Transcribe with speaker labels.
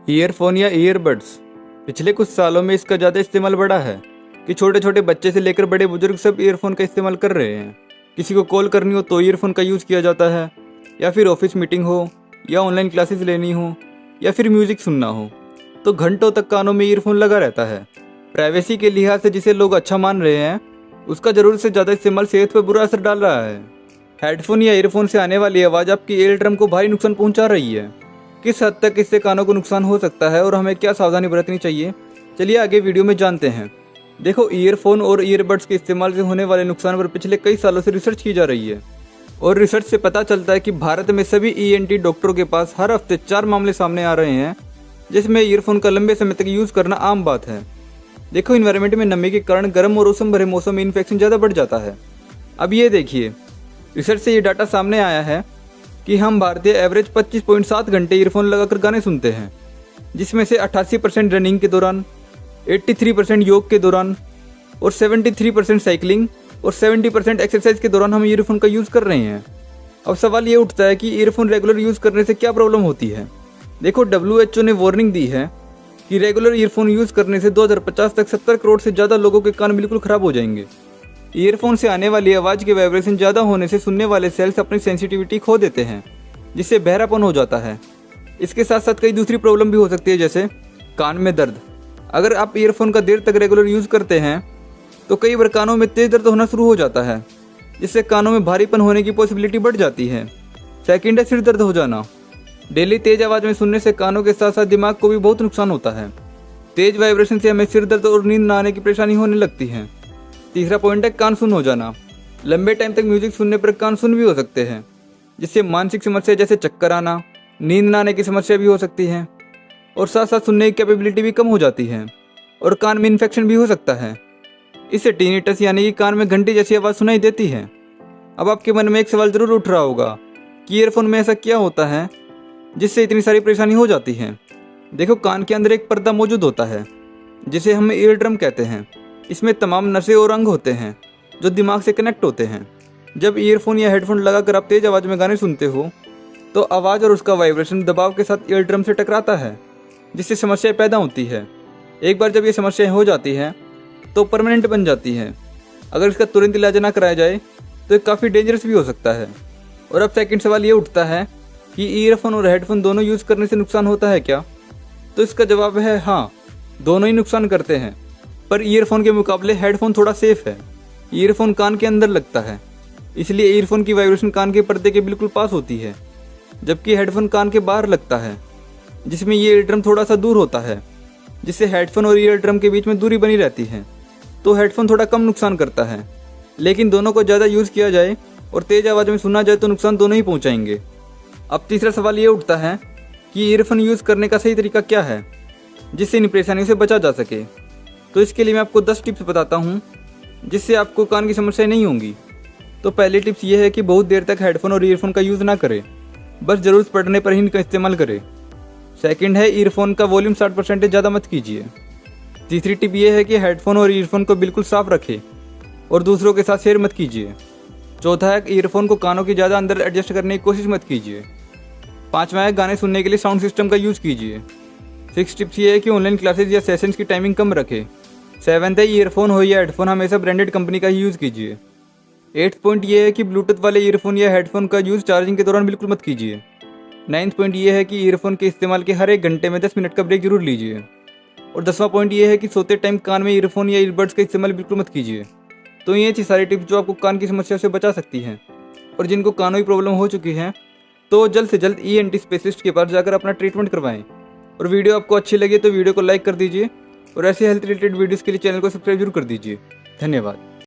Speaker 1: Earphone या earbuds पिछले कुछ सालों में इसका ज़्यादा इस्तेमाल बढ़ा है कि छोटे छोटे बच्चे से लेकर बड़े बुजुर्ग सब ईयरफोन का इस्तेमाल कर रहे हैं। किसी को कॉल करनी हो तो ईयरफोन का यूज़ किया जाता है, या फिर ऑफिस मीटिंग हो, या ऑनलाइन क्लासेस लेनी हो, या फिर म्यूज़िक सुनना हो तो घंटों तक कानों में ईयरफोन लगा रहता है। प्राइवेसी के लिहाज से जिसे लोग अच्छा मान रहे हैं, उसका ज़रूरत से ज़्यादा इस्तेमाल सेहत पर बुरा असर डाल रहा है। हेडफोन या ईयरफोन से आने वाली आवाज़ आपकी ईयर ड्रम को भारी नुकसान पहुंचा रही है। किस हद तक इससे कानों को नुकसान हो सकता है और हमें क्या सावधानी बरतनी चाहिए, चलिए आगे वीडियो में जानते हैं। देखो, ईयरफोन और ईयरबड्स के इस्तेमाल से होने वाले नुकसान पर पिछले कई सालों से रिसर्च की जा रही है और रिसर्च से पता चलता है कि भारत में सभी ENT डॉक्टरों के पास हर हफ्ते 4 मामले सामने आ रहे हैं जिसमें ईयरफोन का लंबे समय तक यूज़ करना आम बात है। देखो, इन्वायरमेंट में नमी के कारण गर्म और उष्ण भरे मौसम में इन्फेक्शन ज़्यादा बढ़ जाता है। अब ये देखिए, रिसर्च से ये डाटा सामने आया है कि हम भारतीय एवरेज 25.7 घंटे ईयरफोन लगाकर गाने सुनते हैं, जिसमें से 88% रनिंग के दौरान, 83% योग के दौरान और 73% साइकिलिंग और 70% एक्सरसाइज के दौरान हम ईयरफोन का यूज़ कर रहे हैं। अब सवाल ये उठता है कि ईयरफोन रेगुलर यूज़ करने से क्या प्रॉब्लम होती है। देखो, WHO ने वार्निंग दी है कि रेगुलर ईयरफोन यूज़ करने से 2050 तक 70 करोड़ से ज़्यादा लोगों के कान बिल्कुल ख़राब हो जाएंगे। ईयरफोन से आने वाली आवाज़ के वाइब्रेशन ज़्यादा होने से सुनने वाले सेल्स अपनी सेंसिटिविटी खो देते हैं, जिससे बहरापन हो जाता है। इसके साथ साथ कई दूसरी प्रॉब्लम भी हो सकती है, जैसे कान में दर्द। अगर आप ईयरफोन का देर तक रेगुलर यूज़ करते हैं तो कई बार कानों में तेज दर्द होना शुरू हो जाता है, जिससे कानों में भारीपन होने की पॉसिबिलिटी बढ़ जाती है। सेकंड है सिर दर्द हो जाना। डेली तेज आवाज़ में सुनने से कानों के साथ साथ दिमाग को भी बहुत नुकसान होता है। तेज वाइब्रेशन से हमें सिर दर्द और नींद न आने की परेशानी होने लगती है। तीसरा पॉइंट है कान सुन हो जाना। लंबे टाइम तक म्यूजिक सुनने पर कान सुन भी हो सकते हैं, जिससे मानसिक समस्या जैसे चक्कर आना, नींद न आने की समस्या भी हो सकती है और साथ साथ सुनने की कैपेबिलिटी भी कम हो जाती है और कान में इन्फेक्शन भी हो सकता है। इससे टिनिटस यानी कि कान में घंटी जैसी आवाज़ सुनाई देती है। अब आपके मन में एक सवाल जरूर उठ रहा होगा कि ईयरफोन में ऐसा क्या होता है जिससे इतनी सारी परेशानी हो जाती है। देखो, कान के अंदर एक पर्दा मौजूद होता है जिसे हम ईयर ड्रम कहते हैं। इसमें तमाम नसें और अंग होते हैं जो दिमाग से कनेक्ट होते हैं। जब ईयरफोन या हेडफोन लगाकर आप तेज आवाज़ में गाने सुनते हो तो आवाज़ और उसका वाइब्रेशन दबाव के साथ ईयर ड्रम से टकराता है, जिससे समस्या पैदा होती है। एक बार जब ये समस्या हो जाती है तो परमानेंट बन जाती है। अगर इसका तुरंत इलाज ना कराया जाए तो ये काफ़ी डेंजरस भी हो सकता है। और अब सेकंड सवाल ये उठता है कि ईयरफोन और हेडफोन दोनों यूज़ करने से नुकसान होता है क्या? तो इसका जवाब है हाँ, दोनों ही नुकसान करते हैं, पर ईयरफोन के मुकाबले हेडफोन थोड़ा सेफ है। ईयरफोन कान के अंदर लगता है, इसलिए ईयरफोन की वाइब्रेशन कान के पर्दे के बिल्कुल पास होती है, जबकि हेडफोन कान के बाहर लगता है, जिसमें ये ईयर ड्रम थोड़ा सा दूर होता है, जिससे हेडफोन और ईयर ड्रम के बीच में दूरी बनी रहती है। तो हेडफोन थोड़ा कम नुकसान करता है, लेकिन दोनों को ज़्यादा यूज़ किया जाए और तेज़ आवाज़ में सुना जाए तो नुकसान दोनों ही पहुँचाएंगे। अब तीसरा सवाल ये उठता है कि ईयरफोन यूज़ करने का सही तरीका क्या है जिससे इन परेशानियों से बचा जा सके। तो इसके लिए मैं आपको 10 टिप्स बताता हूँ जिससे आपको कान की समस्या नहीं होंगी। तो पहली टिप्स ये है कि बहुत देर तक हेडफोन और ईयरफोन का यूज़ ना करें, बस ज़रूरत पड़ने पर ही इनका इस्तेमाल करें। सेकंड है, ईयरफोन का वॉल्यूम 60% ज़्यादा मत कीजिए। तीसरी टिप ये है कि हेडफोन और ईयरफोन को बिल्कुल साफ रखें और दूसरों के साथ शेयर मत कीजिए। चौथा है, ईयरफोन को कानों की ज़्यादा अंदर एडजस्ट करने की कोशिश मत कीजिए। पाँचवा है, गाने सुनने के लिए साउंड सिस्टम का यूज़ कीजिए। 6 टिप्स ये है कि ऑनलाइन क्लासेज या सेशंस की टाइमिंग कम रखें। 7th है, ईयरफोन हो या हेडफोन हमेशा ब्रांडेड कंपनी का ही यूज़ कीजिए। 8th पॉइंट ये है कि ब्लूटूथ वाले ईयरफोन या हेडफोन का यूज़ चार्जिंग के दौरान बिल्कुल मत कीजिए। 9th पॉइंट ये है कि ईयरफोन के इस्तेमाल के हर 1 घंटे में 10 मिनट का ब्रेक जरूर लीजिए। और 10वां पॉइंट ये है कि सोते टाइम कान में ईयरफोन या ईयरबड्स का इस्तेमाल बिल्कुल मत कीजिए। तो ये थी सारी टिप्स जो आपको कान की समस्या से बचा सकती हैं। और जिनको कानों की प्रॉब्लम हो चुकी है तो जल्द से जल्द ENT स्पेशलिस्ट के पास जाकर अपना ट्रीटमेंट करवाएं। और वीडियो आपको अच्छी लगे तो वीडियो को लाइक कर दीजिए और ऐसे हेल्थ रिलेटेड वीडियोज़ के लिए चैनल को सब्सक्राइब जरूर कर दीजिए। धन्यवाद।